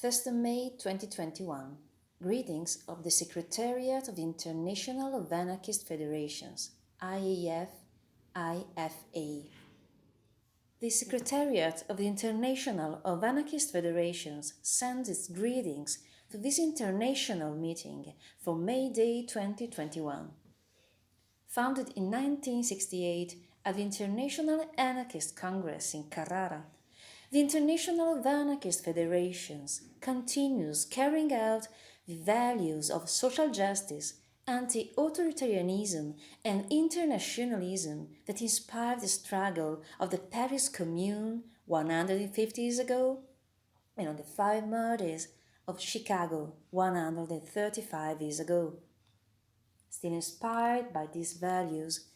1st of May 2021. Greetings of the Secretariat of the International of Anarchist Federations, IAF, IFA. The Secretariat of the International of Anarchist Federations sends its greetings to this international meeting for Mayday 2021. Founded in 1968 at the International Anarchist Congress in Carrara, the International of Anarchist Federations continues carrying out the values of social justice, anti-authoritarianism and internationalism that inspired the struggle of the Paris Commune 150 years ago and of the 5 Martyrs of Chicago 135 years ago. Still inspired by these values,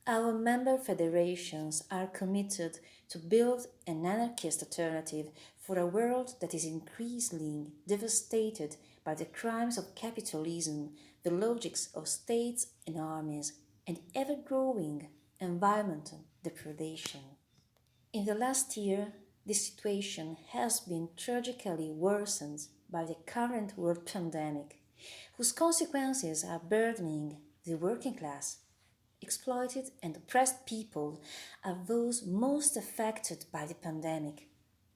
our member federations are committed to build an anarchist alternative for a world that is increasingly devastated by the crimes of capitalism, the logics of states and armies, and ever-growing environmental depredation. In the last year, this situation has been tragically worsened by the current world pandemic, whose consequences are burdening the working class. Exploited and oppressed people are those most affected by the pandemic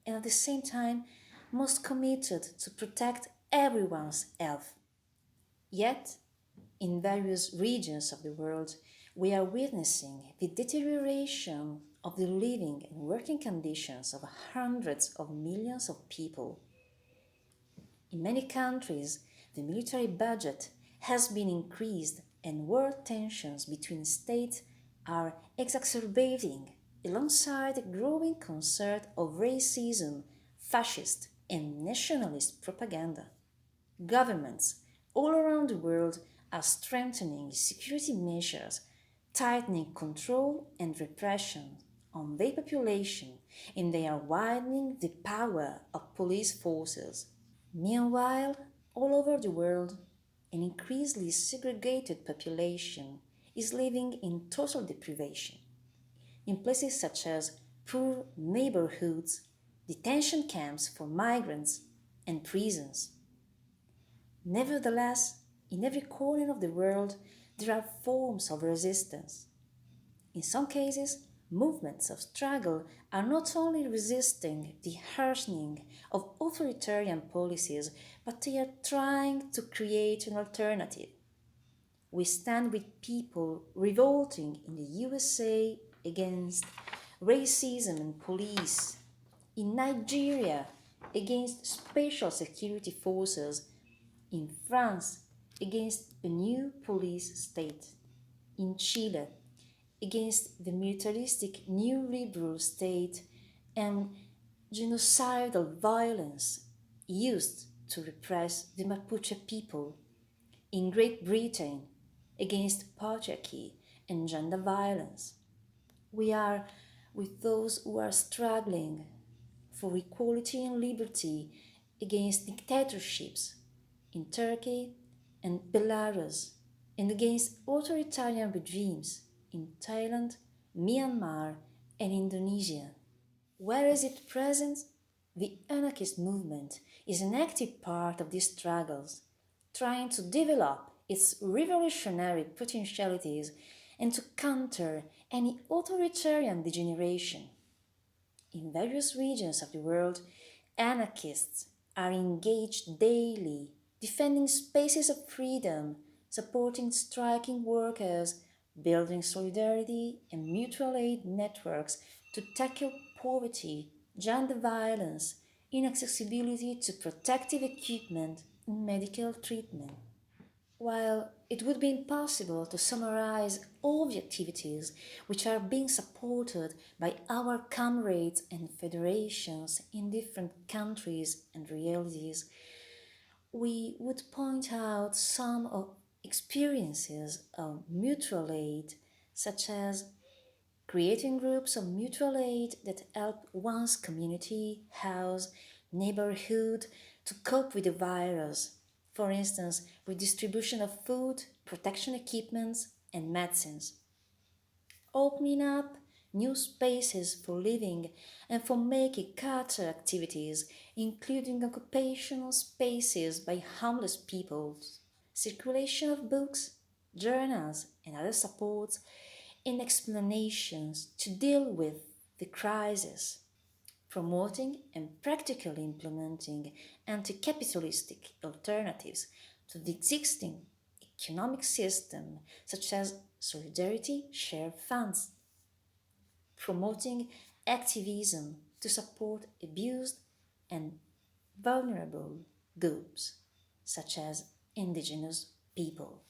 and at the same time most committed to protect everyone's health. Yet, in various regions of the world, we are witnessing the deterioration of the living and working conditions of hundreds of millions of people. In many countries, the military budget has been increased and war tensions between states are exacerbating alongside the growing concern of racism, fascist and nationalist propaganda. Governments all around the world are strengthening security measures, tightening control and repression on their population, and they are widening the power of police forces. Meanwhile, all over the world, an increasingly segregated population is living in total deprivation. In places such as poor neighborhoods, detention camps for migrants, and prisons. Nevertheless, in every corner of the world, there are forms of resistance. In some cases, movements of struggle are not only resisting the harshening of authoritarian policies, but they are trying to create an alternative. We stand with people revolting in the USA against racism and police, in Nigeria against special security forces, in France against a new police state, in Chile against the militaristic new liberal state and genocidal violence used to repress the Mapuche people, in Great Britain against patriarchy and gender violence. We are with those who are struggling for equality and liberty against dictatorships in Turkey and Belarus and against authoritarian regimes in Thailand, Myanmar and Indonesia. Where is it present? The anarchist movement is an active part of these struggles, trying to develop its revolutionary potentialities and to counter any authoritarian degeneration. In various regions of the world, anarchists are engaged daily, defending spaces of freedom, supporting striking workers, building solidarity and mutual aid networks to tackle poverty, gender violence, inaccessibility to protective equipment and medical treatment. While it would be impossible to summarize all the activities which are being supported by our comrades and federations in different countries and realities, we would point out some of experiences of mutual aid, such as creating groups of mutual aid that help one's community, house, neighborhood to cope with the virus, for instance, with distribution of food, protection equipments, and medicines. Opening up new spaces for living and for making cultural activities, including occupational spaces by homeless peoples, circulation of books, journals, and other supports and explanations to deal with the crisis, promoting and practically implementing anti-capitalistic alternatives to the existing economic system, such as solidarity share funds, promoting activism to support abused and vulnerable groups, such as indigenous people.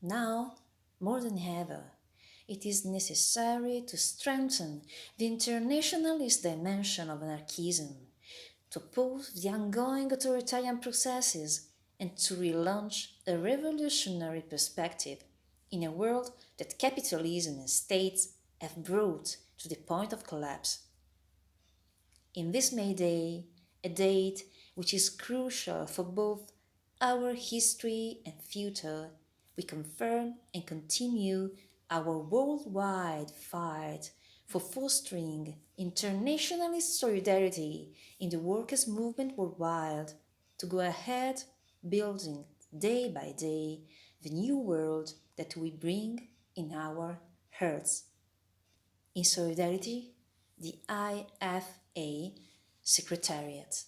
Now, more than ever, it is necessary to strengthen the internationalist dimension of anarchism, to oppose the ongoing authoritarian processes, and to relaunch a revolutionary perspective in a world that capitalism and states have brought to the point of collapse. In this Mayday, a date which is crucial for both our history and future, we confirm and continue our worldwide fight for fostering internationalist solidarity in the workers' movement worldwide to go ahead building day by day the new world that we bring in our hearts. In solidarity, the IFA Secretariat.